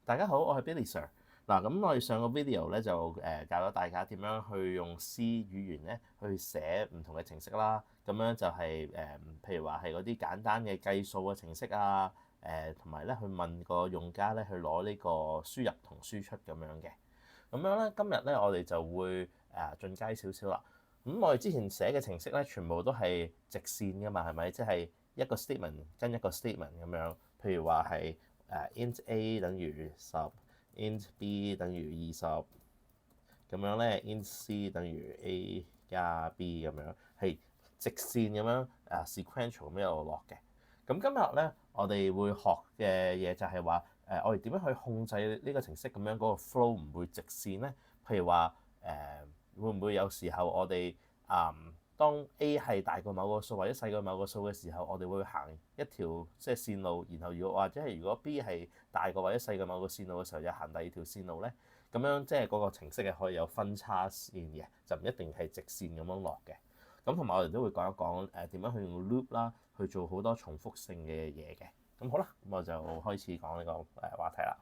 大家好，我係 Billy Sir。嗱，咁我哋上個 video 咧就教咗大家點樣去用 C 語言咧去寫唔同嘅程式啦。咁樣就係譬如話係嗰啲簡單嘅計數嘅程式啊，同埋咧去問個用家咧去攞呢個輸入同輸出咁樣嘅。咁樣咧，今日咧我哋就會進階少少啦。咁我哋之前寫嘅程式咧，全部都係直線噶嘛，係咪？即係一個 statement 跟一個 statement 咁樣。譬如話係int A 等於10，int B 等於20，咁樣咧 int C 等於 A 加 B 咁樣，係直線咁樣sequential 咁樣一路落嘅。咁今日咧，我哋會學嘅嘢就係話我哋點樣去控制呢個程式咁樣嗰個 flow 唔會直線咧？譬如話會唔會有時候我哋當 A 係大過某個數或者細過某個數嘅時候，我哋會行一條即係線路，然後如果 B 係大過或者細過某個線路嘅時候，就行第二條線路咧。咁樣即係嗰個程式係可以有分叉線嘅，就唔一定係直線咁樣落嘅。咁同埋我哋都會講一講點樣去用 loop 啦，去做好多重複性嘅嘢嘅。咁好啦，咁我就開始講呢個話題啦。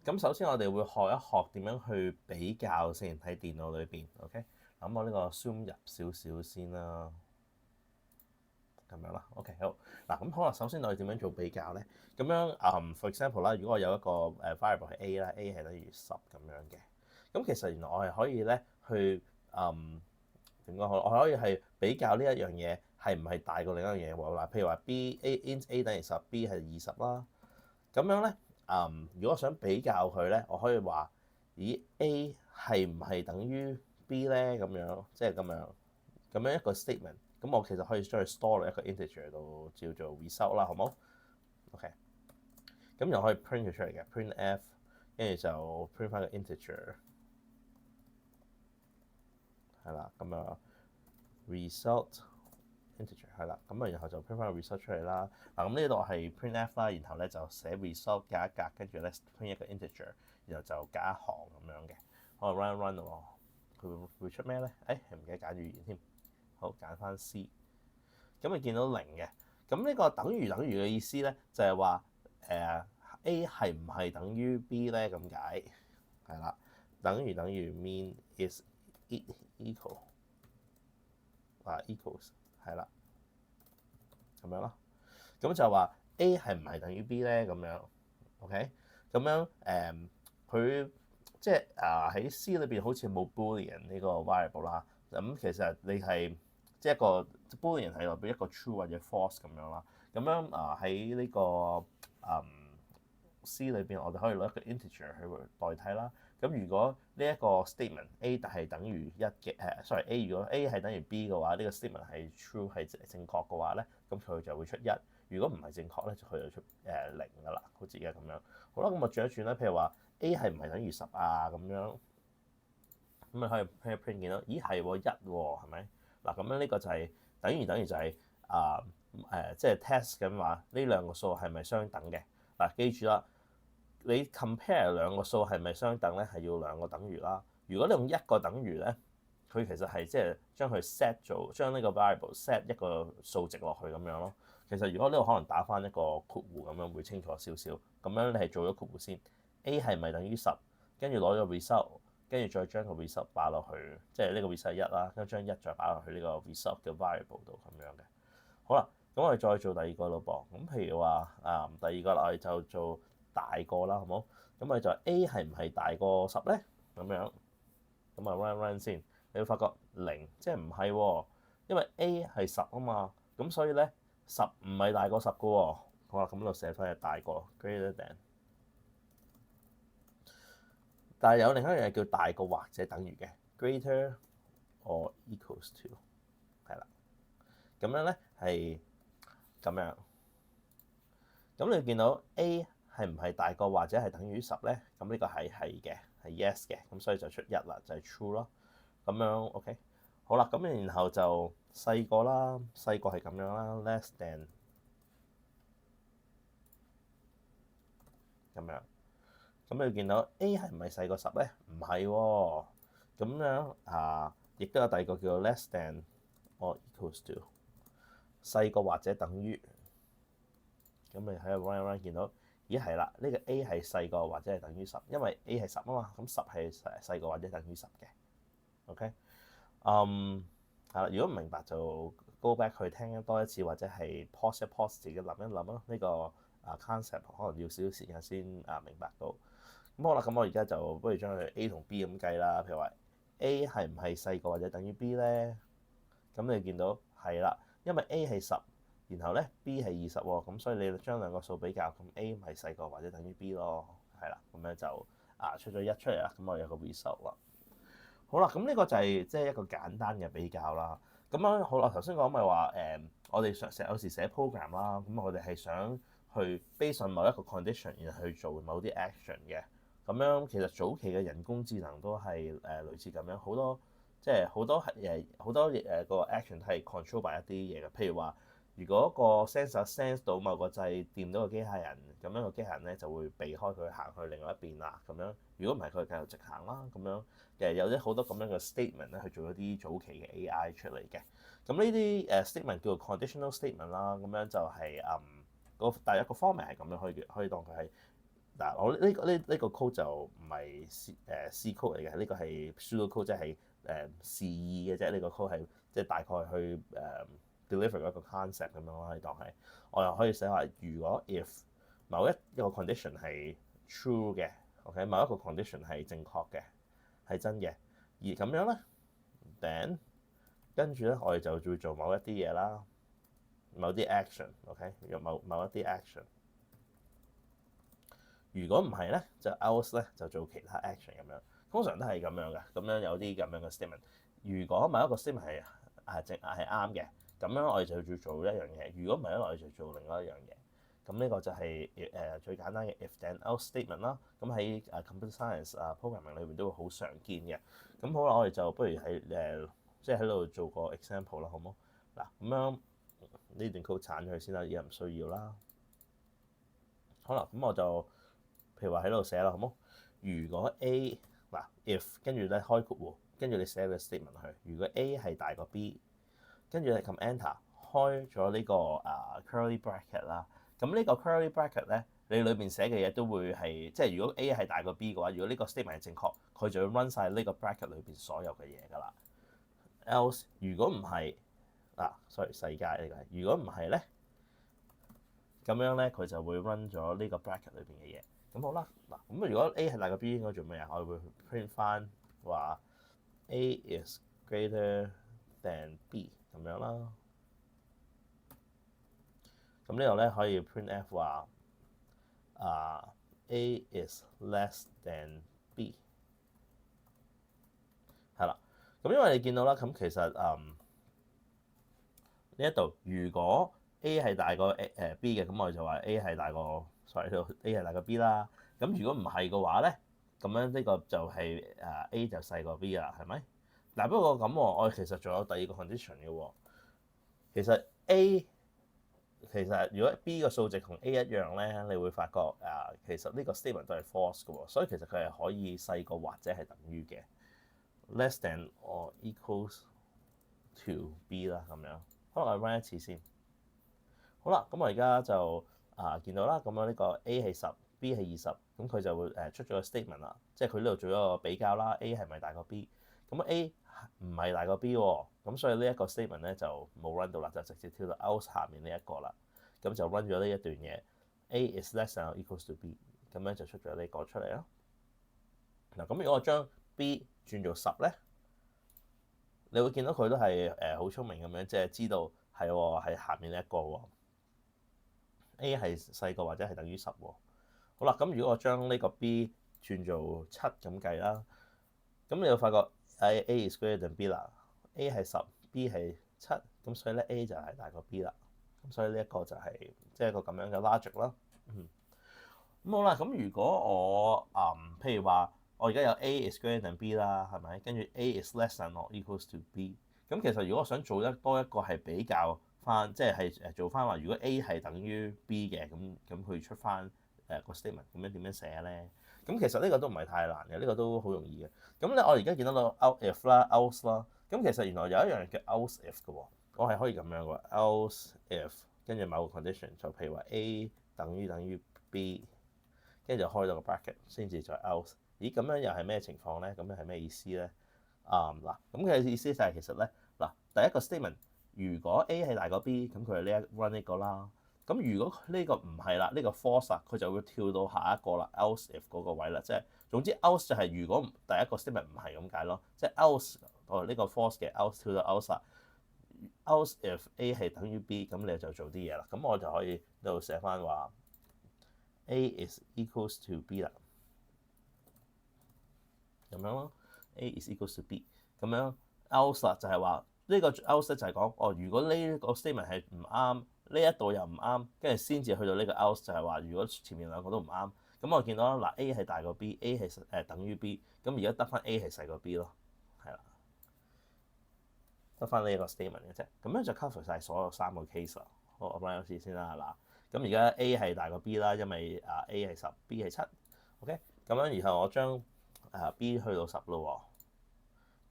咁首先我哋會學一學點樣去比較先喺電腦裏邊。OK，咁我呢個 zoom 入少少先啦，咁樣啦。OK，好嗱，咁可能首先我哋點樣做比較咧？咁樣for example 啦，如果我有一個variable 係 A 啦，A 係等於10咁樣嘅。咁其實原來我係可以咧去點講好？我可以係比較呢一樣嘢係唔係大過另一樣嘢喎？嗱，譬如話 int A 等於10，B 係20啦。咁樣咧，如果我想比較佢咧，我可以話：咦 A 係唔係等於 B 咧？咁樣即係咁樣一個 statement。咁我其實可以將佢 store 落一個 integer 度，叫做 result 啦，好冇 OK，咁又可以 print 佢出嚟嘅 printf， 跟住就 print 翻個 integer 係啦，咁啊 result integer 係啦，咁啊然後就 print 翻個 result 出嚟啦。嗱，咁呢度係 printf 啦，然後咧就寫 result 加一格，跟住咧 print 一個 integer，然後就加一行咁樣嘅。我 run 咯，佢會出咩咧？唔記得揀語言添。好，揀翻 C。咁你見到0嘅，咁呢個等於嘅意思咧，就係話A 係唔係等於 B 咧？咁解係啦，等於mean is equal equals 係啦，咁樣咯。咁就話 A 係唔係等於 B 咧？咁樣 OK，咁樣佢即係喺 C 裏邊好似冇 Boolean 呢個 variable 啦。咁其實你係即係一個 Boolean 係代表一個 true 或者 false 咁樣啦。咁樣喺呢個C 裏邊，我哋可以攞一個 integer 去代替啦。咁如果呢一個 statement A 係等於1嘅A 如果 A 係等於 B 嘅話，呢個 statement 係 true 係正確嘅話咧，咁佢就會出1。如果唔係正確咧，佢就出0噶啦，好似而家咁樣。好啦，咁我轉一轉啦，譬如話 A 係唔係等於10啊？咁樣咁你可以 print 見到，咦係喎1喎，係咪？嗱，咁樣呢個就係等於就係即係 test 咁話呢兩個數係咪相等嘅？嗱，記住啦，你 compare 兩個數係咪相等咧，係要兩個等於啦。如果你用一個等於咧，佢其實係即係將佢 set 將呢個 variable set 一個數值落去咁樣咯。其實如果呢度可能打翻一個括弧咁樣會清楚少少。咁樣你係做咗括弧先 ，A 係咪等於10？跟住攞咗 result，跟住再將個 result 擺落去，即係呢個 result 係1啦，跟住將1再擺落去呢個 result 嘅 variable 度咁樣嘅。好啦，咁我哋再做第二個咯噃。咁譬如話第二個我哋就做大個啦，好冇？咁我哋就 A 係唔係大過10咧？咁樣咁啊 run 先，你會發覺0，即係唔係喎，因為 A 係10啊嘛，咁所以咧10唔係大過10嘅喎。好啦，咁就寫翻係大過 greater than，但係有另一樣嘢叫大過或者等於嘅 greater or equals to 係啦，咁樣咧係咁樣。咁你見到 A 係唔係大過或者係等於10咧？咁呢個係嘅，係 yes 嘅，咁所以就出1啦，就係 true 咯。咁樣 OK，好啦，咁然後就細個啦，細個係咁樣啦，less than 咁樣。咁你見到 A 係唔係細過10咧？唔係喎。咁樣亦都有第二個叫做 less than or equals to，細過或者等於咁你喺度 run run 見到，咦係啦，呢個 A 係細過或者係等於10，因為 A 係10啊嘛，咁10係細過或者等於10嘅。OK，係啦，如果唔明白就 go back 去聽多一次，或者係 pause 一 pause 自己諗一諗咯。呢個concept 可能要少少時間先明白到。咁好啦，咁我而家就不如將佢 A 同 B 咁計啦。譬如話 A 係唔係細過或者等於 B 咧？咁你見到係啦，因為 A 係10，然後咧 B 係20喎，咁所以你將兩個數比較，咁 A 咪細過或者等於 B 咯，係啦，咁樣就出咗1出嚟啦，咁我有個 result 啦。好啦，咁呢個就係即係一個簡單嘅比較啦。咁樣好啦，頭先講咪話我哋成日有時寫 program 啦，咁我哋係想去 base on 某一個 condition 然後去做某啲 action 嘅。咁樣其實早期嘅人工智能都係類似咁樣，好多即係好多個 action 係 control by 一啲嘢嘅。譬如話，如果個 sensor sense 到某個掣掂到個機械人，咁樣個機械人咧就會避開佢行去另外一邊啦。咁樣如果唔係佢繼續直行啦。咁樣有啲好多咁樣嘅 statement 咧去做一啲早期嘅 AI 出嚟嘅。咁呢啲statement叫做 conditional statement 啦。咁樣就係大約個 format 係咁樣，可以當佢係嗱，我呢個 code 就唔係C code 嚟嘅，呢個係 pseudo code，即係示意嘅啫。呢個 code 係即係大概去deliver 一個 concept 咁樣咯，可以當係我又可以寫話，如果 if 某一個 condition 係 true 嘅 ，OK， 某一個 condition 係正確嘅，係真嘅，而咁樣咧 then 跟住咧我哋就會做某一啲嘢啦，某啲 action，OK， 有某一啲 action。如果唔係咧，就 else 咧就做其他 action 咁樣，通常都係咁樣嘅。咁樣有啲咁樣嘅 statement。如果某一個 statement 係啱嘅，咁樣我哋就要做一樣嘢。如果唔係咧，我哋就做另外一樣嘢。咁呢個就係最簡單嘅 if then else statement 啦。咁喺computer science programming 裏面都會好常見嘅。咁好啦，我哋就不如喺即係喺度做個 example 啦，好唔好？嗱，咁樣呢段 code 鏟咗佢先啦，而家唔需要啦。好啦，咁我就譬如話喺度寫啦，好冇？如果 A 嗱 if 跟住咧開括弧，跟住你寫個 statement 去。如果 A 係大過 B， 跟住你撳 enter 開咗呢個curly bracket 啦。咁呢個 curly bracket 咧，你裏面寫嘅嘢都會係即係如果 A 係大過 B 嘅話，如果呢個 statement 係正確，佢就會 run 晒呢個 bracket 裏邊所有嘅嘢㗎啦。else 如果唔係sorry 世界呢個係，如果唔係咧，咁樣咧佢就會 run 咗呢個 bracket 裏邊嘅嘢。咁好啦，嗱咁如果 A 係大過 B 應該做咩啊？我會 print 翻話 A is greater than B 咁樣啦。咁呢度咧可以 print F 話A is less than B 係啦。咁因為你見到啦，咁其實呢一度如果 A 係大過B 嘅，咁我哋就話 A 係大過 A 係大過 B 啦。咁如果唔係嘅話咧，咁樣呢個就係A 就細過 B 啦，係咪？嗱不過咁我其實仲有第二個 condition 嘅喎。其實如果 B 嘅數值同 A 一樣咧，你會發覺其實呢個 statement 都係 false 嘅喎，所以其實佢係可以細過或者係等於嘅 less than or equals to B 啦咁樣。可能我 run 一次先。好啦，咁我而家就見到啦，咁樣呢個 A 係10 B 係20，咁佢就會出咗個 statement 啦，即係佢呢度做咗個比較啦。A 係咪大過 B？ 咁 A 唔係大過 B 喎，咁所以呢一個 statement 咧就冇 run 到啦，就直接跳到 else 下面呢一個啦。咁就 run 咗呢一段嘢 ，A is less than or equals to B， 咁樣就出咗呢個出嚟咯。嗱，咁如果我將 B 轉做10咧，你會見到佢都係好聰明咁樣，即係知道係下面呢一個喎。A 係細過或者係等於10喎。好啦，咁如果我將呢個 B 轉做7咁計啦，咁你會發覺A is greater than B 啦。A 係10 B 係7，咁所以咧 A 就係大過 B 啦。咁所以呢一個就係即係一個咁樣嘅 logic 啦。咁好啦，咁如果我譬如話我而家有 A is greater than B 啦，係咪？跟住 A is less than or equals to B。咁其實如果我想做多一個係比較翻，即係做翻話，如果 A 係等於 B 嘅，咁佢出翻個 statement，咁樣點樣寫咧？咁其實呢個都唔係太難嘅，呢個都好容易嘅。咁咧我而家見到個 out if 啦 else 啦，咁其實原來有一樣叫 else if 嘅喎，我係可以咁樣嘅 else if 跟住某個 condition，就譬如話 A 等於 B， 跟住就開咗個 bracket 先至再 else。咦，咁樣又係咩情況咧？咁樣係咩意思咧？嗱，咁嘅意思就係其實咧，嗱，第一個 statement 如果 A 係大過 B，咁佢係呢一 run 呢個啦。咁如果呢個唔係啦，呢個 false 啊，佢就會跳到下一個啦 else if 嗰個位啦。即係總之 else 就係如果第一個 statement 唔係咁解咯，即係 else 呢個 false 嘅 else 跳到 else 啦。else if A 係等於 B， 咁你就做啲嘢啦。咁我就可以呢度寫翻話 A is equals to B 啦，咁樣咯。A is equals to B， 咁樣 else 就係話呢個 else 就係講如果呢個 statement 係唔啱，呢一度又唔啱，跟住先至去到呢個 else 就係話如果前面兩個都唔啱，咁我見到嗱 A 係大過 B，A 係等於 B， 咁而家得翻 A 係細過 B 咯，係啦。得翻呢一個 statement 嘅啫，咁樣就 cover 晒所有3個 case 啦。好，我講一次先啦。嗱，咁而家 A 係大過 B 啦，因為A 係10 B 係7 OK， 咁樣然後我將B 去到10咯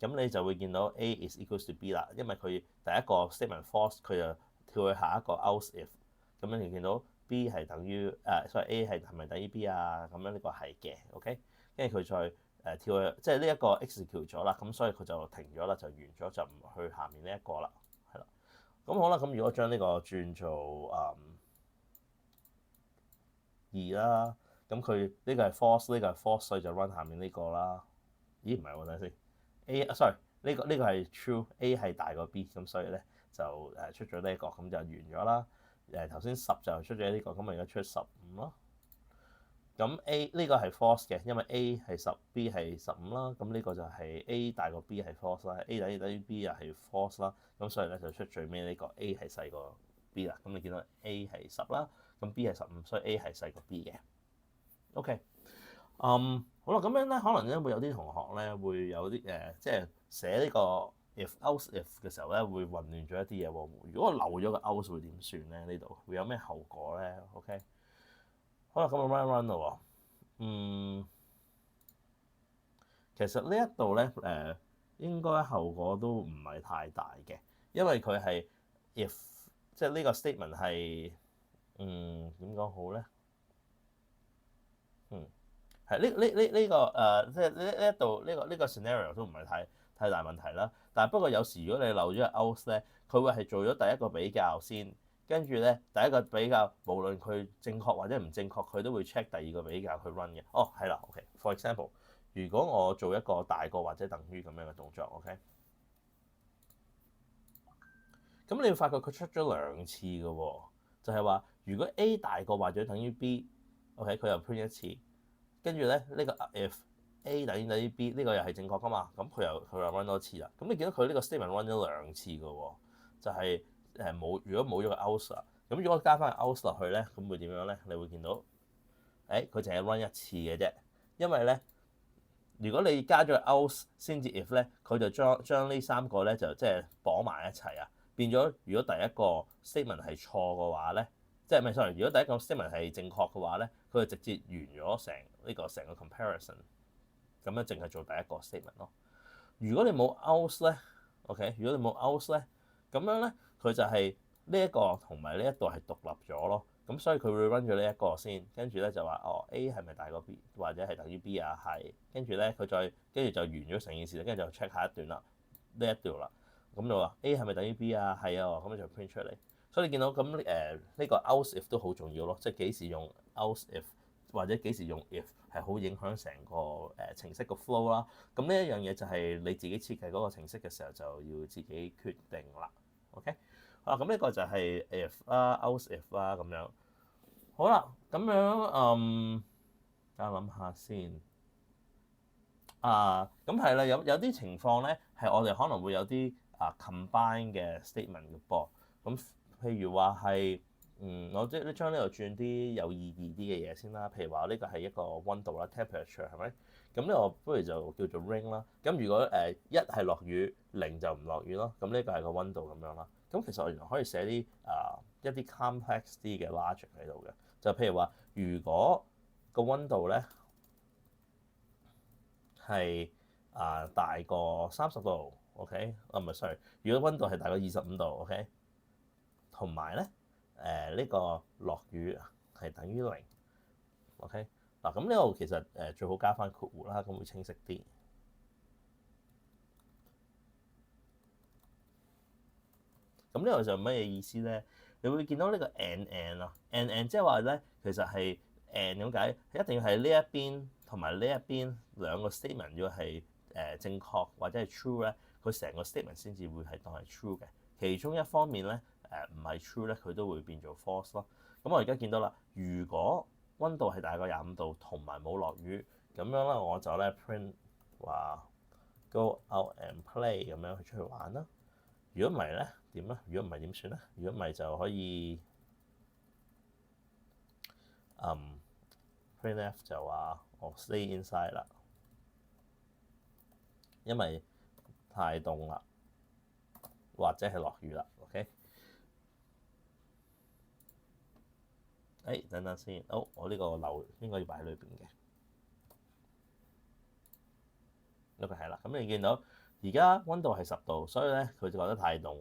喎，咁你就會見到 A is equals to B 啦，因為佢第一個 statement false， 佢就跳去下一個 else if， 咁樣你見到 B 係等於所以 A 係咪等於 B 啊？咁樣呢個係嘅 OK， 跟住佢再跳去，即係呢一個 execute 咗啦，咁所以佢就停咗啦，就完咗，就唔去下面呢一個啦，係啦。咁好啦，咁如果將呢個轉做2啦，咁佢呢個係 false， 呢個係 false， 所以就 run 下面呢個啦。咦，唔係喎，等陣先 sorry，呢個係 true，A 係大過 B， 咁所以咧就出咗呢一個，咁就完咗啦。頭先10就出咗呢個，咁我而家出15咯。咁 A 呢個係 false 嘅，因為 A 係10，B 係15啦。咁呢個就係 A 大過 B 係 false 啦，A 等於 B 又係 false 啦。咁所以咧就出最尾呢個 A 係細過 B 啦。咁你見到 A 係10啦，咁 B 係15，所以 A 係細過 B 嘅。OK，好啦，咁樣咧可能咧會有啲同學咧會有啲即係寫呢個 if else if 嘅時候咧會混亂咗一啲嘢喎。如果我漏咗個 else 會點算咧？呢度會有咩後果咧 ？OK。好啦，咁我 run 咯喎。其實呢一度咧應該後果都唔係太大嘅，因為佢係 if 即係呢個 statement 係點講好咧？係呢個即係呢一度呢個 scenario 都唔係太大問題啦。但係不過有時如果你漏咗個 else 咧，佢會係做咗第一個比較先。跟住咧，第一個比較，無論佢正確或者唔正確，佢都會 check 第二個比較去 run 嘅。係啦 ，OK。For example， 如果我做一個大過或者等於咁樣嘅動作 ，OK， 咁你會發覺佢出咗2次嘅喎，就係話如果 A 大過或者等於 B，OK， 佢又 print 一次，跟住咧呢個 if A 等於 B 呢個又係正確噶嘛，咁佢又 run 多次啦。咁你見到佢呢個 statement run 咗2次嘅喎，就係。如果冇咗個 else 啦，咁如果加翻個 else 落去咧，咁會點樣咧？你會見到，佢淨係 run 一次嘅啫。因為咧，如果你加咗個 else 先至 if 咧，佢就將呢3個咧就即係綁埋一齊啊，變咗如果第一個 statement 係錯嘅話咧，即係唔係 sorry，如果第一個 statement 係正確嘅話咧，佢就直接完咗成個 comparison， 咁樣淨係做第一個 statement 咯。如果你冇 else 咧 ，OK， 如果你冇 else咧，咁樣咧。佢就係呢一個同埋呢一度係獨立咗咯，咁所以佢會 run 咗呢一個先，跟住咧就話A 係咪大過 B 或者係等於 B 啊？係，跟住咧佢再跟住就完咗成件事，跟住就 check 下一段啦，呢一段啦，咁就話 A 係咪等於 B 啊？係啊，咁就 print 出嚟。所以你見到咁呢個 else if 都好重要咯，即係幾時用 else if 或者幾時用 if 係好影響成個程式個 flow 啦。咁呢一樣嘢就係你自己設計嗰個程式嘅時候就要自己決定啦。OK。咁呢個就係 if 啦 else if 啦咁樣。好啦，咁樣等我諗下先。咁係啦，有啲情況咧係我哋可能會有啲combine 嘅 statement 嘅噃。咁譬如話係我即係將呢度轉啲有意義啲嘅嘢先啦。譬如話呢個係一個溫度啦 temperature 係咪？咁呢個不如就叫做 rain 啦。咁如果1係落雨，0就唔落雨咯。咁呢個係個溫度咁樣啦。咁其實我原來可以寫啲一啲 complex 啲嘅 logic 喺度嘅，就譬如話，如果個溫度咧係大過30度 ，OK，唔係 sorry，如果溫度係大過25度 ，OK， 同埋咧呢個落雨係等於零。OK 嗱，咁呢度其實最好加翻括弧啦，咁會清晰啲。咁呢個就乜嘢意思咧？你會見到呢個 and 啊，and 即係話咧，其實係 and 咁解，一定要係呢一邊同埋呢一邊兩個 statement 要係正確或者係 true 咧，佢成個 statement 先至會係當係 true 嘅。其中一方面咧唔係 true 咧，佢都會變做 false 咯。咁我而家見到啦，如果溫度係大過25度同埋冇落雨，咁樣咧我就咧 print 話 go out and play 咁樣去出去玩啦。如果唔係咧點咧？如果唔係點算咧？如果唔係就可以printf 就話我 stay inside 啦，因為太凍啦，或者係落雨啦。OK， 等等先，我呢個漏應該要擺喺裏邊嘅。呢個係啦，咁你見到而家溫度係10度，所以咧佢就覺得太凍。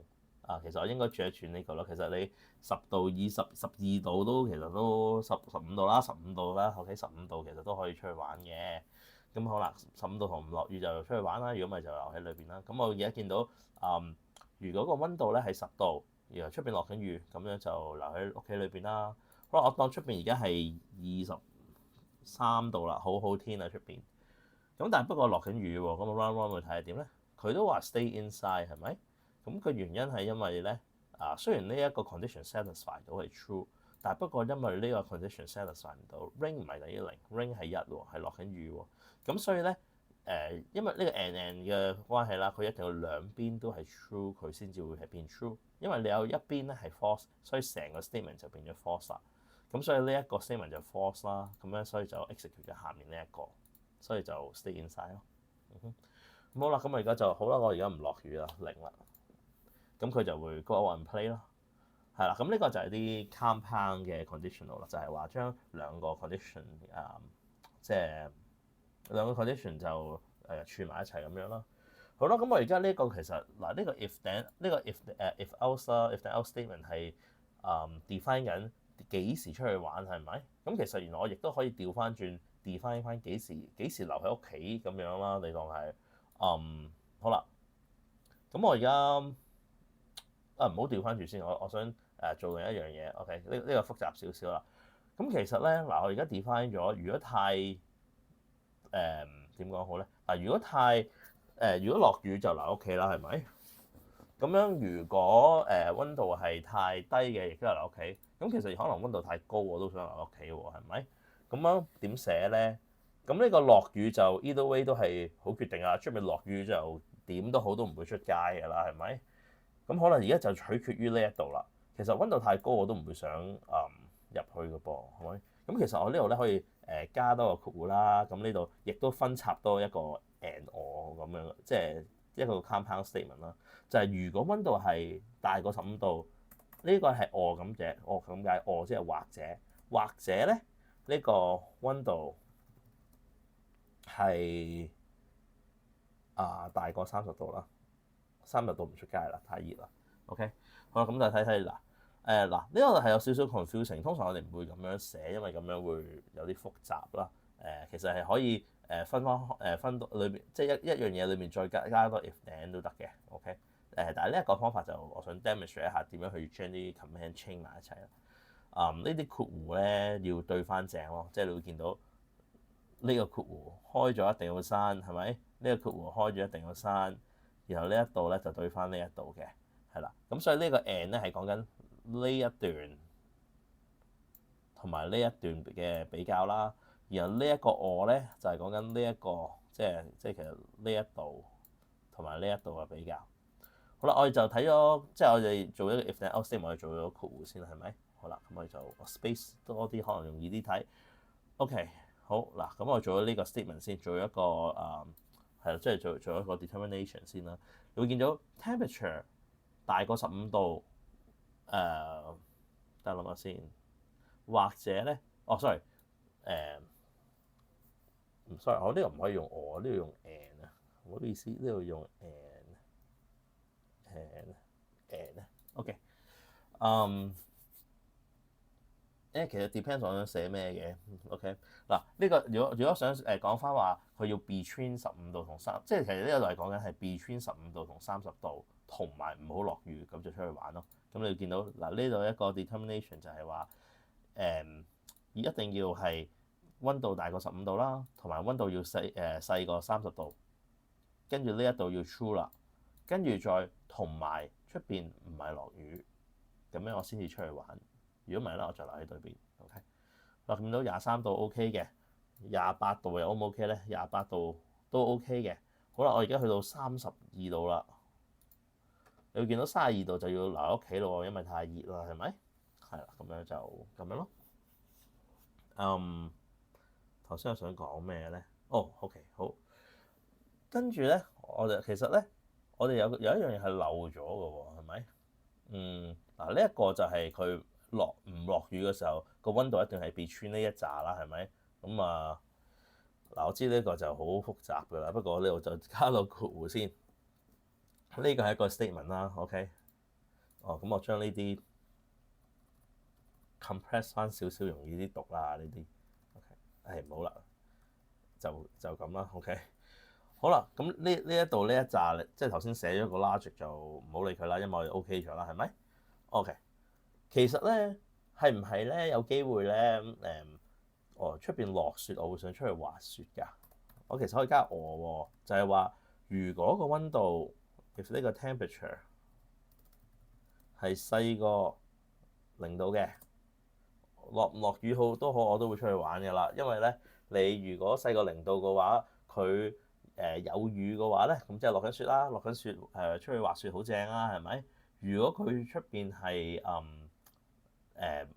其實我應該轉一轉呢個咯。其實你10度、12度都其實都15度啦，15度啦，OK， 15度其實都可以出去玩嘅。咁好啦，15度同唔落雨就出去玩啦。如果唔係就留喺裏邊啦。咁我而家見到如果個溫度咧係10度，然後出邊落緊雨，咁樣就留喺屋企裏邊啦。好啦，我當出邊而家係23度啦，好好天啊出邊。咁但係不過落緊雨喎，咁我 run 去睇下點咧？佢都話 stay inside 係咪？咁個原因係因為咧雖然呢一個 condition satisfy 到係 true，但係不過因為呢個 condition satisfy 唔到 ，rain 唔係等於0 ，rain 係1喎，係落緊雨喎。咁所以咧因為呢個 and 嘅關係啦，佢一定要兩邊都係 true，佢先至會係變 true。因為你有一邊咧係 false，所以成個 statement 就變咗 false 啦。咁所以呢一個 statement 就 false 啦，咁樣所以就 execute 咗下面呢一個。所以就 stay inside 咯。咁好啦，咁我而家就好啦，我而家唔落雨啦，0啦。咁佢就會 go out and play 咯。係啦，咁呢個就係啲 compound 嘅 conditional 啦，就係話將兩個 condition 即係兩個 condition 就串埋一齊咁樣啦。好啦，咁我而家呢個其實嗱呢個 if then 呢個 if else 啦 if then else statement 係define 緊幾時出去玩係咪？咁其實原來我亦都可以調翻轉。define 翻幾時留喺屋企咁樣啦，你當係好啦。咁我而家唔好調翻住先，我想做另一樣嘢。OK，呢個複雜少少啦。咁其實咧嗱，我而家 define 咗，如果太點講好咧？如果太如果落雨就留屋企啦，係咪？咁樣如果溫度係太低嘅，亦都係留屋企。咁其實可能溫度太高，我都想留屋企喎，係咪？咁樣點寫咧？咁呢個落雨就 either way 都係好決定啊！出面落雨就點都好都唔會出街㗎啦，係咪？咁可能而家就取決於呢一度啦。其實溫度太高我都唔會想入去嘅噃，係咪？咁其實我呢度咧可以加多個括弧啦。咁呢度亦都分插多一個 and or 咁樣，即係一個 compound statement 啦。就係如果溫度係大過15度，呢個係or咁嘅，咁解or即係或者咧。呢個溫度係大過30度啦，30度唔出街啦，太熱啦。OK， 好啦，咁就睇睇嗱呢個係有少少 confusing。通常我哋唔會咁樣寫，因為咁樣會有啲複雜啦。其實係可以分到裏邊，即係一樣嘢裏面再加多 if then 都得嘅。OK， 但係呢一個方法就我想 demonstrate 一下點樣去將啲 command chain 埋一齊啦。呢啲括弧咧要對翻正咯，即係你會見到呢個括弧開咗一定要刪，係咪？呢個括弧開咗一定要刪，然後呢一度咧就對翻呢一度嘅，係啦。咁所以呢個 and 咧係講緊呢一段同埋呢一段嘅比較啦，然後呢一個or咧就係講緊呢一個即係其實呢一度同埋呢一度嘅比較。好啦，我哋就睇咗，即係我哋做一個 if then else statement，我哋做咗括弧先，係咪？好啦，咁我哋就 space 多啲，可能容易啲睇。OK， 好嗱，咁我做咗呢個 statement 先，做一個係啦，即係做一個 determination 先啦。你會見到 temperature 大過15度，等我諗下先，或者咧，sorry， sorry， 我呢個唔可以用我，呢度用 and 啊，唔好意思，呢度用 and，OK，其實 depends on 想寫咩嘅，OK 嗱呢個如果想講翻話佢要 between 15度同3，即係其實呢個就係講緊係 between 15度同30度，同埋唔好落雨，咁就出去玩咯。咁你見到嗱呢度一個 determination 就係話一定要係溫度大過15度啦，同埋溫度要細過30度，跟住呢一度要 true 啦，跟住再同埋出邊唔係落雨，咁樣我先至出去玩。如果唔係咧，我就留喺對邊。OK， 我見到23度 OK 嘅，28度又 O 唔 OK 咧？28度都 OK 嘅。好啦，我而家去到32度啦。你會見到32度就要留喺屋企咯，因為太熱啦，係咪？係啦，咁樣就咁樣咯。頭先我想講咩咧？哦，OK，好。跟住咧，其實咧，我哋有一樣嘢係漏咗嘅喎，係咪？嗱，呢一個就係佢唔落雨嘅時候，個溫度一定係 between 呢一紮啦，係咪？咁啊，嗱，我知呢個就好複雜㗎啦，不過呢度就加到括弧先。呢個係一個 statement 啦，OK。哦，咁我將呢啲 compress 翻少少，容易啲讀啦，呢啲 OK。唔好啦，就咁啦，OK。好啦，咁呢一度呢一紮，即係頭先寫咗個 logic 就唔好理佢啦，因為我哋 OK 咗啦，係咪 OK？其實咧係唔係咧有機會咧出邊落雪，我會想出去滑雪㗎。我其實可以加我喎，就係話如果個溫度 if 呢個 temperature 係細過0度嘅，落唔落雨都好，我都會出去玩㗎啦。因為咧你如果細過0度嘅話，佢有雨嘅話咧，咁即係落緊雪啦，落緊雪出去滑雪好正啊，係咪？如果佢出邊係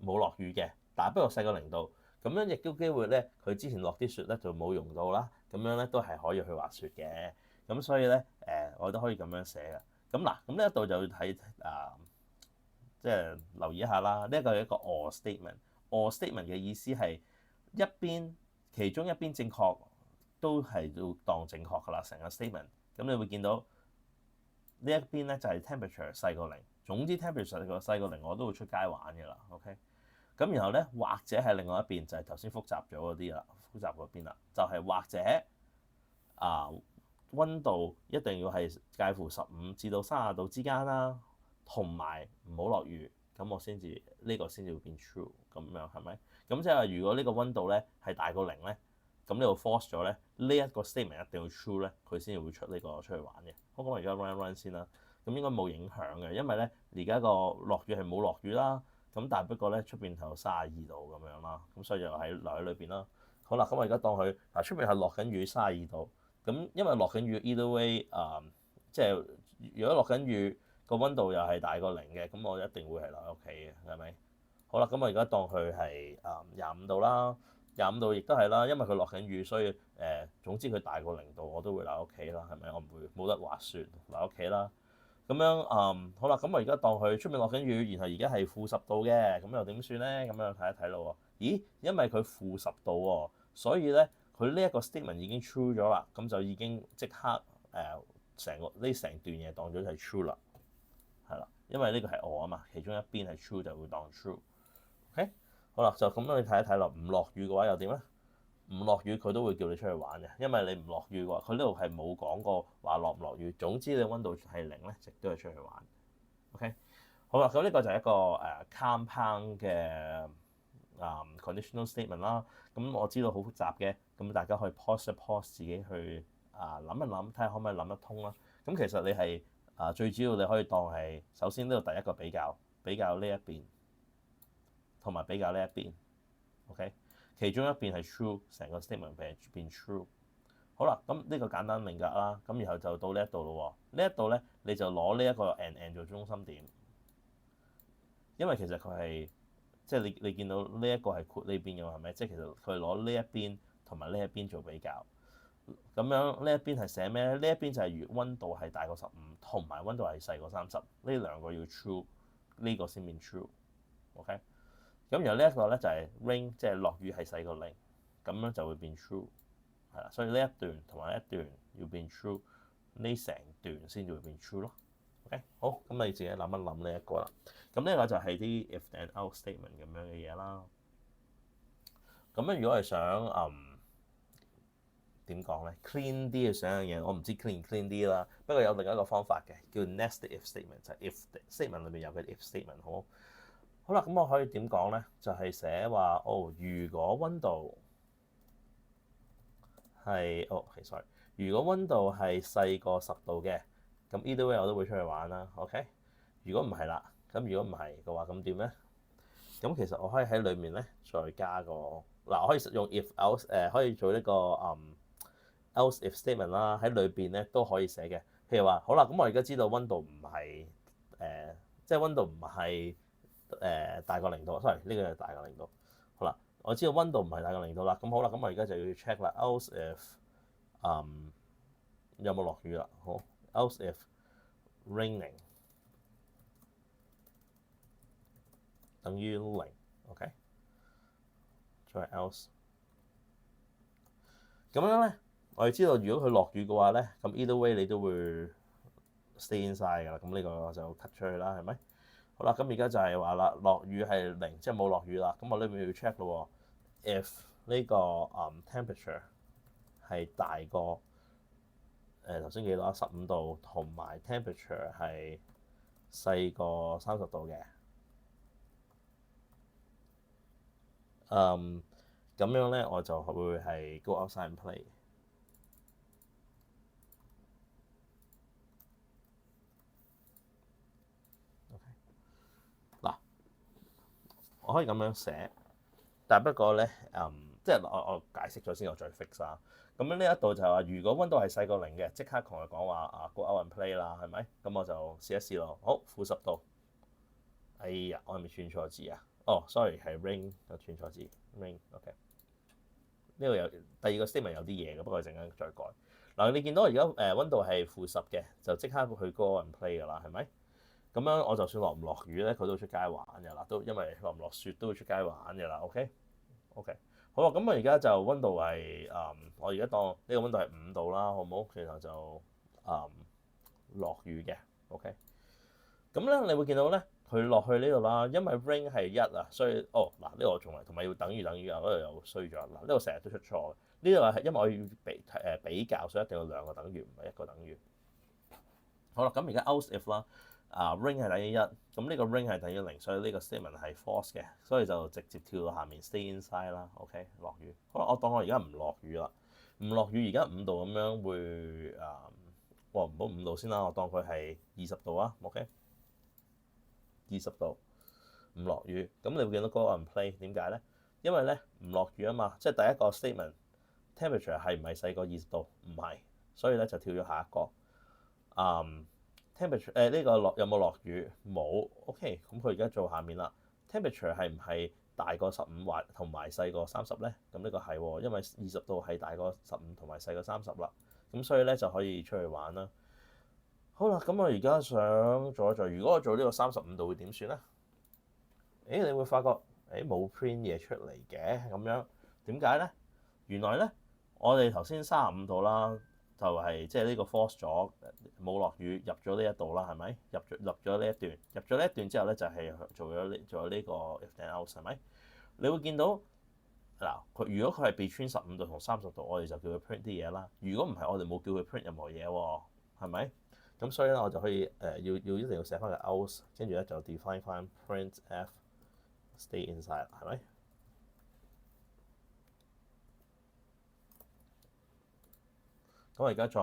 冇落雨嘅，但係不過細過0度，咁樣亦都機會咧，佢之前落啲雪咧就冇溶到啦，咁樣咧都係可以去滑雪嘅。咁所以咧我都可以咁樣寫嘅。咁嗱，咁呢一度就要睇即係留意一下啦。呢一個係一個 or statement，or statement 嘅意思係其中一邊正確都係要當正確㗎啦，成個 statement。咁你會見到呢一邊咧就係 temperature 細過0。總之 temperature 細過0，我都會出街玩嘅啦。OK，咁然後咧，或者係另外一邊就係頭先複雜咗嗰啲啦，複雜嗰邊啦，就係或者溫度一定要係介乎15至到30度之間啦，同埋唔好落雨，咁我先至呢個先至會變 true 咁樣，係咪？咁即係話如果呢個溫度咧係大過0咧，咁呢度 force 咗咧呢一個 statement 一定要 true 咧，佢先至會出呢個出去玩嘅。好，咁我而家 run 一 run 先啦。咁應該冇影響嘅，因為咧而家個落雨係冇落雨啦，咁但係不過咧出邊頭32度咁樣啦，咁所以就留喺裏邊啦。好啦，咁我而家當佢出邊係落緊雨32度，咁因為落緊雨 either way 即係如果落緊雨個溫度又係大過0嘅，咁我一定會係留喺屋企嘅，係咪？好啦，咁我而家當佢係25度啦，25度亦都係啦，因為佢落緊雨，所以總之佢大過0度我都會留喺屋企啦，係咪？我唔會冇得滑雪留喺屋企啦。咁樣好啦，咁我而家當佢出面落緊雨，然後而家係-10度嘅，咁又點算咧？咁樣睇一睇咯喎。咦？因為佢-10度喎，所以咧佢呢一個 statement 已經 true 咗啦，咁就已經即刻成段嘢當咗係 true 啦，係啦，因為呢個係我啊嘛，其中一邊係 true 就會當 true。OK， 好啦，就咁樣你睇一睇咯。唔落雨嘅話又點咧？唔落雨佢都會叫你出去玩嘅，因為你唔落雨嘅話，佢呢度係冇講過話落唔落雨。總之你溫度係0咧，直都係出去玩。OK， 好啦，咁呢個就係一個compound 嘅conditional statement 啦。咁我知道好複雜嘅，咁大家可以 pause 一 pause 自己去諗一諗，睇下可唔可以諗得通啦。咁其實你係最主要你可以當係首先呢度第一個比較呢一邊，同埋比較呢一邊。OK。其中一邊係 true，成個 statement 變 true。好啦，咁呢個簡單明格啦，咁然後就到呢一度咯喎。呢一度咧，你就攞呢一個 and 做中心點，因為其實佢係即係你見到呢一個係括呢邊嘅嘛，係咪？即係其實佢攞呢一邊同埋呢一邊做比較。咁樣呢一邊係寫咩咧？呢一邊就係如溫度係大過15，同埋溫度係細過30，呢兩個要 true，呢個先變 true。OK。咁然後呢一個咧就係 rain，即係落雨係細過0，咁樣就會變 true， 係啦。所以呢一段同埋呢一段要變 true， 呢成段先至會變 true 咯。OK， 好，咁你自己諗一諗呢一個啦。咁呢個就係啲 if and out statement 咁樣嘅嘢啦。咁樣如果係想點講咧 clean 啲嘅想樣嘢，我唔知 clean 唔 clean 啲啦。不過有另一個方法嘅，叫 nested if statement，就係 if statement 裏面有個 if statement。好啦，咁我可以點講咧？就係寫話如果温度係sorry，如果温度係細過10度嘅，咁 either way 我都會出去玩啦。OK，如果唔係啦，咁如果唔係嘅話，咁點咧？咁其實我可以喺裏面咧再加個嗱，我可以用 if else 可以做呢個else if statement 啦，喺裏邊咧都可以寫嘅。譬如話，好啦，咁我而家知道温度唔係即係温度唔係大過0度，sorry 呢個係大過0度。好啦，我知道温度唔係大過0度啦，咁好啦，咁我而家就要 check 啦，else if 有冇落雨啦？好，else if raining 等於0，OK， 再 else。咁樣咧，我哋知道如果佢落雨嘅話咧，咁 either way 你都會 stay inside 㗎啦。咁呢個就 cut 出去啦，係咪？好啦，咁而家就係話啦，落雨係0，即係冇落雨啦。咁我呢邊要 check 咯喎。if 呢個temperature 係大過頭先幾多15度，同埋 temperature 係細過30度嘅，咁樣咧我就會係 go outside and play。嗱，我可以咁樣寫，但不過咧，即係我解釋咗先，我再 fix 啦。咁樣呢一度就係話，如果温度係細過0嘅，即刻同佢講話go out and play 啦，係咪？咁我就試一試咯。好，-10度。哎呀，我係咪串錯字啊？sorry 係 rain，我串錯字 rain。OK， 呢度有第二個 statement 有啲嘢嘅，不過陣間再改。嗱，你見到而家温度係-10嘅，就即刻去 go out and play 㗎啦，係咪？咁樣我就算落唔落雨咧，佢都出街玩㗎啦，都因為落唔落雪都會出街玩㗎啦。OK， 好啊，咁我而家就温度係我而家當呢個温度係5度啦，好唔好？其實就落雨嘅。OK，咁咧你會見到咧，佢落去呢度啦，因為 rain 係1啊，所以嗱呢個我仲係同埋要等於啊，嗰度又衰咗嗱，呢個成日都出錯嘅。呢度係因為我要比較，所以一定要2個等於，唔係1個等於。好啦，咁而家 else if 啦。rain 係等於1，咁呢個 rain 係等於0，所以呢個 statement 係 false 嘅，所以就直接跳到下面 stay inside 啦。OK， 落雨。好啦，我當我而家唔落雨啦，唔落雨而家5度咁樣會唔好5度先啦，我當佢係20度啊。OK， 20度唔落雨，咁你會見到 go out and play 點解咧？因為咧唔落雨啊嘛，即係第一個 statement temperature 係唔係細過20度？唔係，所以咧就跳咗下一個。temperature 呢個有冇落雨？冇。OK， 咁佢而家做下面啦。temperature 係唔係大過15或同埋細過30咧？咁呢個係喎，因為20度係大過15同埋細過30啦。咁所以咧就可以出去玩啦。好啦，咁我而家想做一做，如果我做呢個35度會點算咧？你會發覺冇 print 嘢出嚟嘅咁樣，點解咧？原來咧我哋頭先35度啦。就係即係呢個 force 咗冇落雨入咗呢一度啦，係咪入咗呢一段？入咗呢一段之後咧，就係做咗呢個 if then else 係咪？你會見到嗱，如果佢係 between 15度同30度，我哋就叫佢 print 啲嘢啦。如果唔係，我哋冇叫佢 print 任何嘢喎，係咪？咁所以咧，我就可以一定要寫翻個 else，跟住咧就 define 翻 print f stay inside 係咪？咁我而家再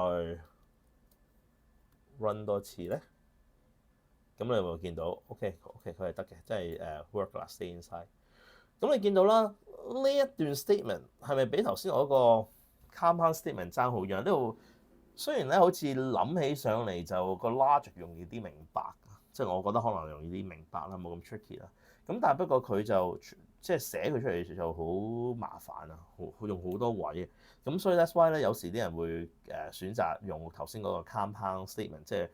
run 多次咧，咁你會見到 OK 佢係得嘅，即係work 啦 stay inside。咁你見到啦，呢一段 statement 係咪比頭先我嗰個 compound statement 爭好遠？呢度雖然咧好似諗起上嚟就個 logic 容易啲明白，即係我覺得可能容易啲明白啦，冇咁 tricky 啦。咁但係不過佢就即係寫佢出嚟就好麻煩啊，用好多位。咁所以 that's why 咧，有時啲人會選擇用頭先嗰個 compound statement，即係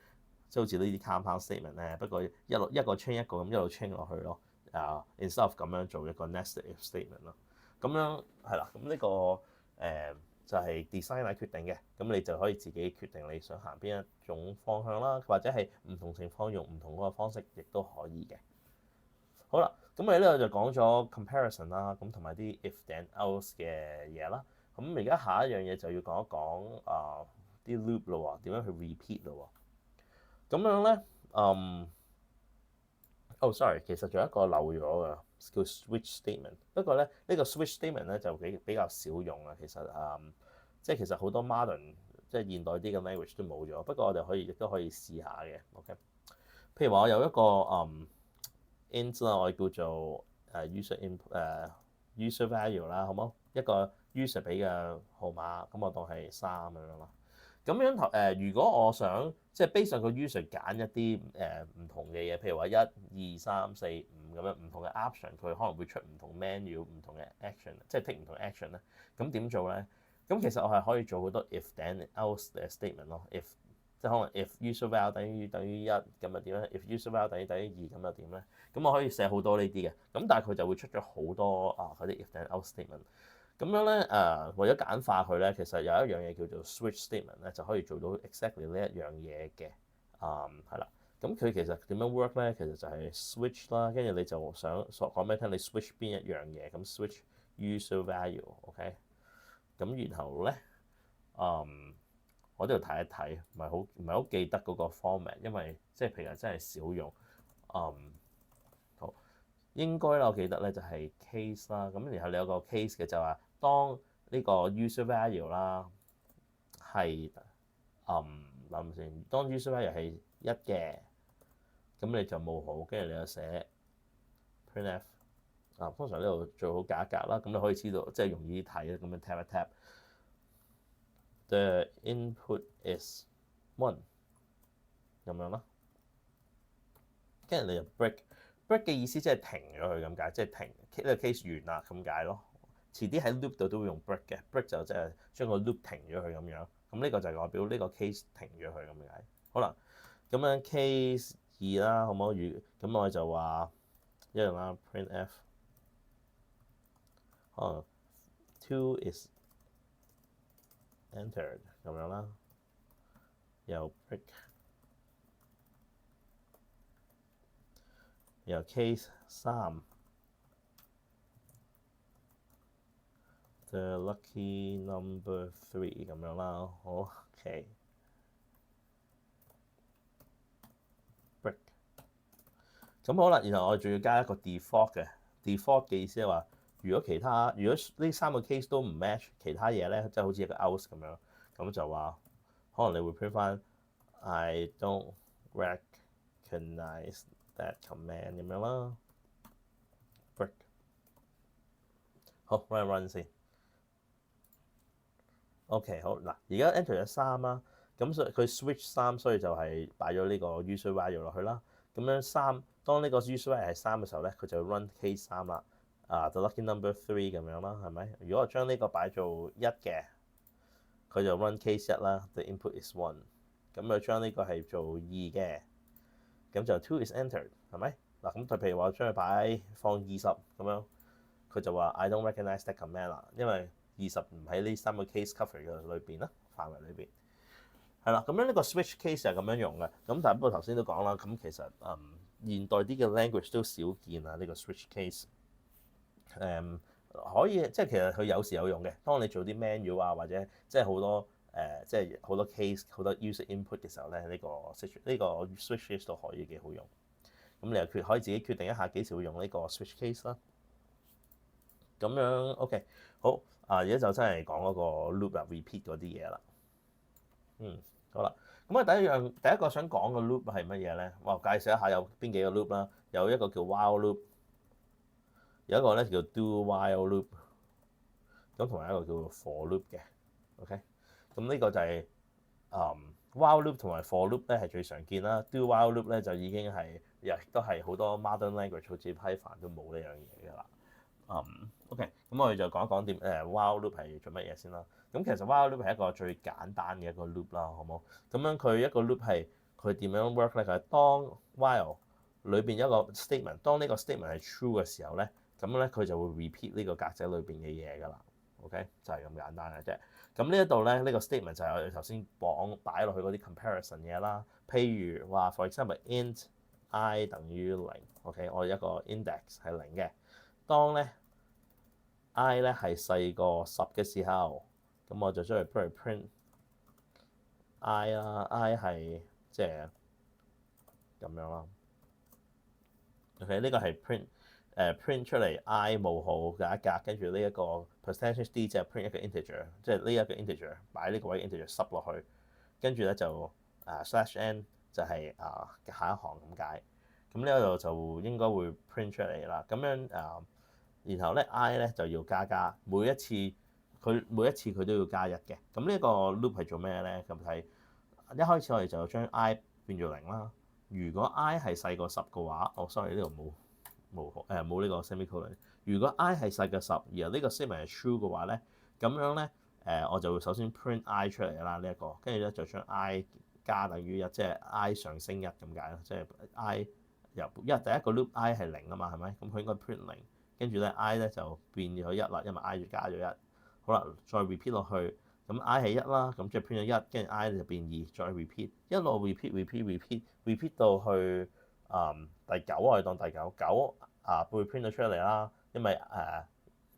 好似呢啲 compound statement 咧，不過一個 chain 一個咁一路 chain 落去咯。instead of 咁樣做一個 nested if statement 咯。咁樣係啦，咁呢個就係 designer 決定嘅，咁你就可以自己決定你想行邊一種方向啦，或者係唔同情況用唔同嗰個方式亦都可以嘅。好啦，咁我哋呢度就講咗 comparison 啦，咁同埋啲 if then else 嘅嘢啦。咁而家下一樣嘢就要講一講啲 loop 咯喎，點樣去 repeat 咯喎。咁樣咧，sorry，其實仲有一個漏咗嘅，叫 switch statement。不過咧，呢個 switch statement 咧就比較少用啊。其實即係其實好多 modern 即係現代啲嘅 language 都冇咗。不過我哋亦都可以試下嘅。OK，譬如話我有一個int 啦，我叫做user input user value 啦，好冇一個 user 俾嘅號碼，咁我當係3咁樣啦。咁樣如果我想即係 base on 個 user 揀一啲唔同嘅嘢，譬如話1、2、3、4、5咁樣唔同嘅 option，佢可能會出唔同 menu、唔同嘅 action，即係 take 唔同 action 咧。咁點做咧？咁其實我係可以做好多 if then else 嘅 statement 咯。if 即係可能 if user value 等於1咁又點咧？if user value 等於2咁又點咧？咁我可以寫好多呢啲嘅。咁但係佢就會出咗好多嗰啲 if then else statement。咁樣咧為咗簡化佢咧，其實有一樣嘢叫做 switch statement 咧，就可以做到 exactly 呢一樣嘢嘅。係啦，咁佢其實點樣 work 咧？其實就係 switch 啦，跟住你就想講俾你聽，你 switch 邊一樣嘢？咁 switch user value，OK？咁然後咧，我都要睇一睇，唔係好記得嗰個 format，因為即係平日真係少用。好，應該啦，我記得咧就係 case 啦，咁然後你有個 case 嘅就話，當呢個 user value 啦係諗先，當 user value 係1嘅，咁你就冇好，跟住你就寫 printf 通常呢度最好隔一格啦，咁你可以知道即係容易啲睇啦，咁樣 tab 一 tab the input is 1咁樣啦，跟住你就 break 嘅意思即係停咗佢咁解，即係停呢個 case 完啦咁解咯。遲啲喺 loop 度都會用 break 嘅 break 就即係將個 loop 停咗佢咁樣。咁呢個就係代表呢個 case 停咗佢咁解。好啦，咁樣 case 2啦，好唔好？咁我就話一樣啦 printf 可能2 is entered 咁樣啦，又 break 又 case 3 the lucky number 3咁樣啦，好 OK break 咁好啦，然後我仲要加一個 default 嘅 default 嘅意思係話，如果呢3個 case 都唔 match，其他嘢咧即係好似一個 else 咁樣，咁就話可能你會 print 翻 I don't recognize that command 咁樣啦 break 好 run 先。OK 好嗱，而家 enter 咗3啦，咁所以佢 switch 3，所以就係擺咗呢個 user value 落去啦。咁樣3，當呢個 user value 係3嘅時候咧，佢就 run case 3啦。the lucky number 3咁樣啦，係咪？如果我將呢個擺做1嘅，佢就 run case 1啦。the input is 1。咁佢將呢個係做2嘅，咁就2 is entered 係咪？嗱咁譬如話將佢放20咁樣，佢就話 I don't recognize that command 啦，因為20唔喺呢3個 case cover 嘅裏邊啦，範圍裏邊係啦。咁樣呢個 switch case 係咁樣用嘅。咁但係不過頭先都講啦，咁其實現代啲嘅 language 都少見啊。呢個 switch case 可以即係其實佢有時有用嘅。當你做啲 menu 啊，或者即係好多即係好多 case 好多 user input 嘅時候咧，呢個 switch case 都可以幾好用。咁你又可以自己決定一下幾時會用呢個 switch case 啦。咁樣 OK 好而家就真係講嗰個 loop 啊 repeat 嗰啲嘢啦。好啦，咁啊第一個想講嘅 loop 係乜嘢咧？我介紹一下有邊幾個 loop 啦。有一個叫 while loop， 有一個咧叫 do while loop， 咁同埋一個叫做 for loop 嘅。OK， 咁呢個就係while loop 同埋 for loop 咧係最常見啦。do while loop 咧就已經係亦都係好多 modern language 好似 Python 都冇呢樣嘢㗎啦。OK，咁我哋就講一講點while loop 係做乜嘢先啦。咁其實 while loop 係一個最簡單嘅一個 loop 啦，好冇？咁樣佢一個 loop 係佢點樣 work 咧？佢係當 while 裏邊一個 statement， 當呢個 statement 係 true 嘅時候咧，咁咧佢就會 repeat 呢個格仔裏邊嘅嘢㗎啦。OK，就係咁簡單嘅啫。咁呢一度咧，呢個 statement 就係我哋頭先擺落去嗰啲 comparison 嘢啦。譬如話 for example int i 等於零 ，OK， 我一個 index 係零嘅。當咧 i 咧係細過10嘅時候，咁我就將佢不如 print i 啦 ，i 係即係咁樣啦。OK， 呢個係 print 出嚟 i 冒號隔一格，跟住呢一個 percentage d 即係 print 一個 integer，即係呢一個 integer 擺呢個位 integer 塞落去，跟住咧就slash n 就係下一行咁解。咁呢度就應該會 print 出嚟啦。咁樣然後咧 i 咧就要加，每一次佢都要加1嘅。咁呢個 loop 係做咩咧？咁係一開始我哋就將 i 變做0啦。如果 i 係細過10嘅話，sorry 呢度冇呢個 semicolon。如果 i 係細過10，而呢個 statement 係 true 嘅話咧，咁樣咧我就會首先 print i 出嚟啦，呢一個，跟住咧就將 i 加等於1，即係 i 上升1咁解咯，即係 i 因為第一個 loop i 係0啊嘛，係咪？咁佢應該 print 0，跟住咧 i 咧就變咗1啦，因為 i 加咗1。好啦，再 repeat 落去，咁 i 係1啦，咁即係 print 咗1，跟住 i 就變2，再 repeat，一路 repeat 到去第9，我哋當第9會 print 到出嚟啦，因為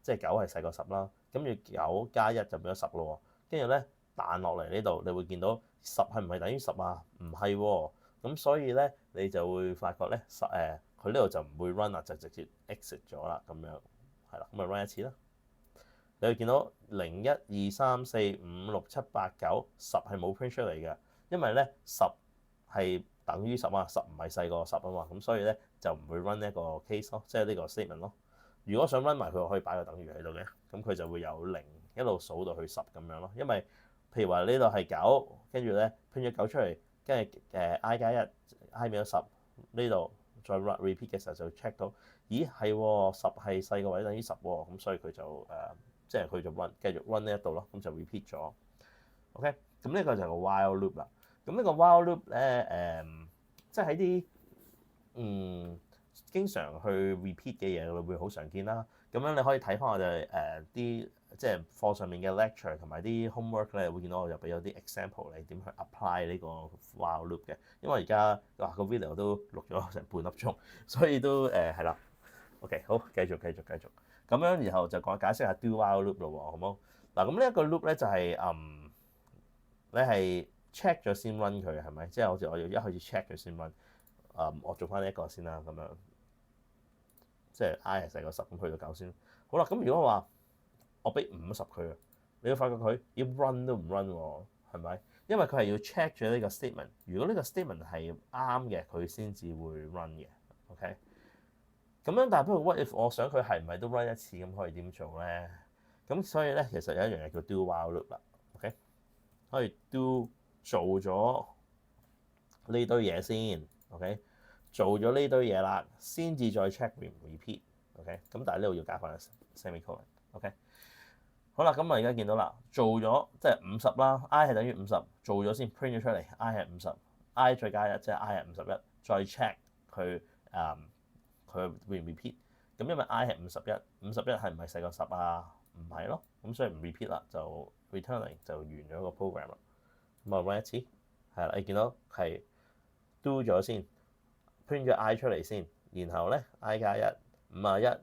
即係9係細過10啦，跟住9加1就變咗10咯，跟住咧彈落嚟呢度，你會見到10係唔係等於10啊？唔係喎，咁所以咧你就會發覺咧佢呢度就唔會 run 啦，就直接 exit 咗啦，咁樣係啦，咁咪 run 一次啦。你會見到0、1、2、3、4、5、6、7、8、9、10係冇 print 出嚟嘅，因為咧10係等於10啊，10唔係細過10啊嘛，咁所以咧就唔會 run 呢一個 case 咯，即係呢個 statement 咯。如果想 run 埋佢，可以擺個等於喺度嘅，咁佢就會有0一路數到去10咁樣咯。因為譬如話呢度係9，跟住咧 print 咗9出嚟，跟住i 加1 i 變咗10，呢度再 repeat 嘅時候就 check 到，咦係喎，10係細過或者等於10喎，咁所以佢就即係佢就繼續 run 呢一度咯，咁就 repeat 咗。OK，咁呢個就係個 while loop 啦。咁呢個 while loop 咧即係喺啲經常去 repeat 嘅嘢會好常見啦。咁樣你可以睇翻我哋啲即係課上面嘅 lecture 同埋啲 homework 咧，會見到我就俾咗啲 example 你點去 apply 呢個 while loop 嘅。因為而家個 video 都錄咗成半粒鐘，所以都係啦。OK， 好，繼續。咁樣然後就解釋下 do while loop 咯喎，好冇？嗱，咁呢一個 loop 咧就係你係 check 咗先 run 佢係咪？即係好似我要一開始 check 咗先 run。我做翻呢一個先啦，咁樣即係 i 係細過10，咁去到9先。好啦，咁如果話我俾50佢，你會發覺佢要 run 都唔 run 喎，係咪？因為佢係要 check 咗呢個 statement。如果呢個 statement 係啱嘅，佢先至會 run 嘅。OK。咁樣，但係不過 what if 我想佢係唔係都 run 一次，咁可以點做咧？咁所以咧，其實有一樣嘢叫 do while loop 啦。OK，可以 do 做咗呢堆嘢先。OK，做咗呢堆嘢啦，先至再 check repeat。OK，咁但係呢度要加翻 semicolon。OK，好啦，咁我而家見到啦，做咗即係50啦 ，i 係等於50，做咗先 print 咗出嚟 ，i 係50，i 再加1，即係 i 係51，再 check 佢佢會唔 repeat？ 咁因為 i 係51係唔係細過10啊？唔係咯，咁所以唔 repeat 啦，就 returning 就完咗個 program 啦。咁啊 run 一次，係啦，你見到係 do 咗先 ，print 咗 i 出嚟先，然後咧 i 加1 51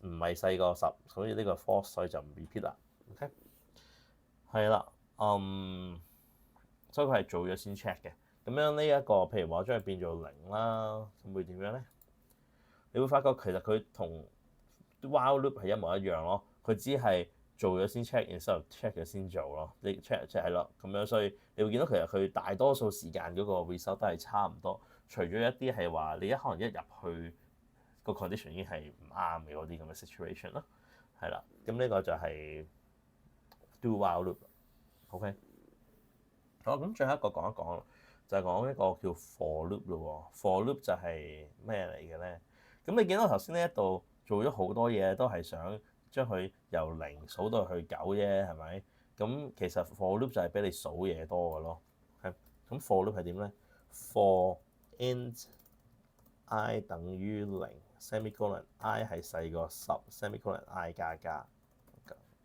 唔係細過10，所以呢個 false，所以就唔 repeat 啦。OK， 係啦，所以佢係做咗先 check 嘅。咁樣呢一個譬如話我將佢變做0啦，咁會點樣咧？你會發覺其實佢同 while loop 係一模一樣咯，佢只係做咗先 check，instead of check 咗先做咯。你 check 即係咯，咁樣所以你會見到其實佢大多數時間嗰個 result 都係差唔多，除咗一啲係話你可能一入去個 condition 已經係唔啱嘅嗰啲咁嘅 situation 咯，係啦。咁呢個就係 do while loop。OK， 好，咁最後一個講一講，就係講一個叫 for loop 咯。for loop 就係咩嚟嘅咧？咁你見到頭先呢一度做咗好多嘢，都係想將佢由0數到去9啫，係咪？咁其實 for loop 就係俾你數嘢多嘅咯。咁 for loop 係點咧 ？for int i 等於0 semicolon i 係細過10 semicolon i 加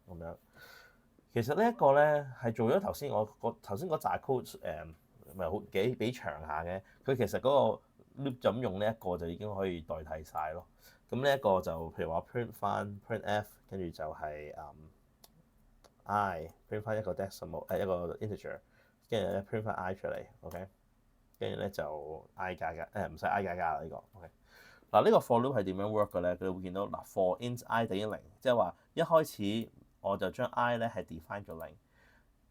咁樣。其實呢一個咧係做咗頭先我頭先嗰紮 code 咪好幾長下嘅。佢其實嗰個 loop 就咁用呢一個就已經可以代替晒咯。咁呢一個就譬如話 print 翻 print f， 跟住就係i print 翻一個 decimal 一個 integer， 跟住咧 print 翻 i 出嚟 ，OK， 跟住咧就 i 加加唔使 i 加加啦呢個 OK。嗱呢個 for loop 係點樣 work 嘅咧？佢會見到嗱 for int i 等於0，即係話一開始我就將 i 咧係 define 咗0，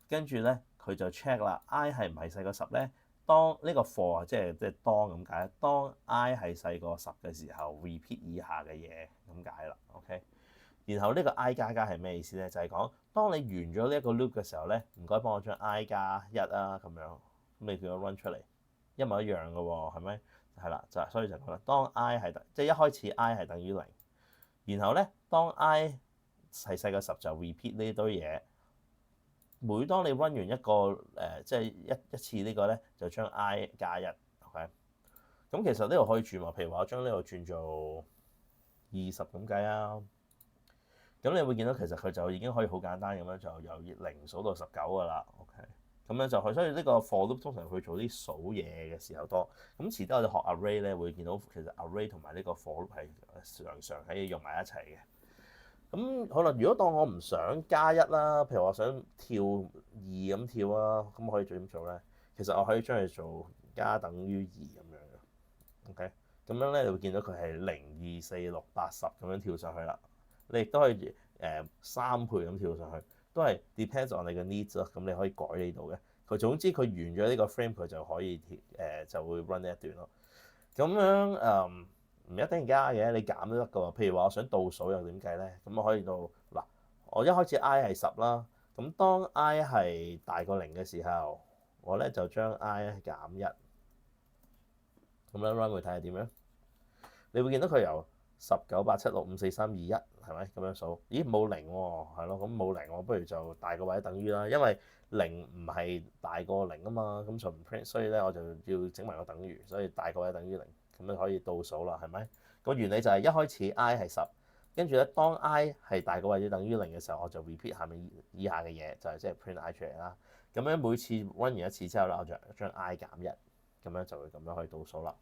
跟住咧佢就 check 啦 i 係唔係細過10咧？當呢個 for 即係當咁解，當 i 係細過10嘅時候 repeat 以下嘅嘢咁解啦 OK。然後呢個 i 加加係咩意思咧？就係講當你完咗呢一個 loop 嘅時候咧，唔該幫我將 i 加1啊咁樣，咁你叫佢 run 出嚟，一模一樣嘅喎，係咪？係啦，就所以就講啦，當 i 係即係一開始 i 係等於0，然後咧當 i 係細過10就 repeat 呢堆嘢。每當你 run 完一個即係一次呢個咧，就將 i 加1 OK。咁其實呢度可以轉喎，譬如話我將呢度轉做20咁計啊。咁你會見到其實佢就已經可以好簡單咁樣就由0數到19㗎啦。OK，咁樣就去，所以呢個 for loop 通常去做啲數嘢嘅時候多。咁遲啲我哋學 array 咧，會見到其實 array 同埋呢個 for loop 係常喺用埋一齊嘅。咁可能如果當我唔想加1啦，譬如我想跳2咁跳啊，咁可以點做咧？其實我可以將佢做加等於2咁樣嘅。OK，咁樣咧你會見到佢係0、2、4、6、8、10咁樣跳上去啦。你亦都可以3倍咁跳上去，都係 depends on 你嘅 needs 咯。咁你可以改呢度嘅。佢總之佢完咗呢個 frame，佢就可以就會 run 呢一段咯。咁樣唔一定加嘅，你減都得噶喎。譬如話我想倒數又點計咧？咁我可以到嗱，我一開始 i 係10啦，咁當 i 係大過0嘅時候，我咧就將 i 減1，咁樣 run 會睇下點樣？你會見到佢由10、9、8、7、6、5、4、3、2、1，係咪咁樣數？咦冇0喎，係咯，咁冇0，我不如就大過或者等於啦，因為0唔係大過0啊嘛，咁就唔 print，所以咧我就要整埋個等於，所以大過或者等於0，咁樣可以倒數啦，係咪？個原理就係一開始 i 係10，跟住咧當 i 係大過或者等於0嘅時候，我就 repeat 下面以下嘅嘢，就係即係 print i 出嚟啦。咁樣每次 run 完一次之後咧，我就將 i 減1，咁樣就會咁樣可以倒數啦。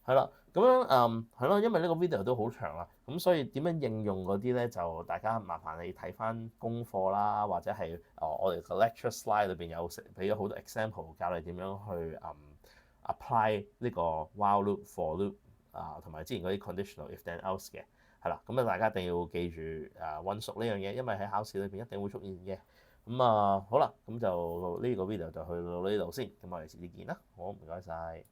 係啦，咁樣係咯，因為呢個 video 都好長啦，咁所以點樣應用嗰啲咧，就大家麻煩你睇翻功課啦，或者係我哋個 lecture slide 裏邊有俾咗好多 example 教你點樣去apply 呢個 while loop、for loop 同埋之前嗰啲 conditional if then else 嘅，係啦，咁啊大家一定要記住溫熟呢樣嘢，因為喺考試裏邊一定會出現嘅。咁好啦，咁就呢個 video 就去到呢度先，咁我哋遲啲見啦，好，唔該晒。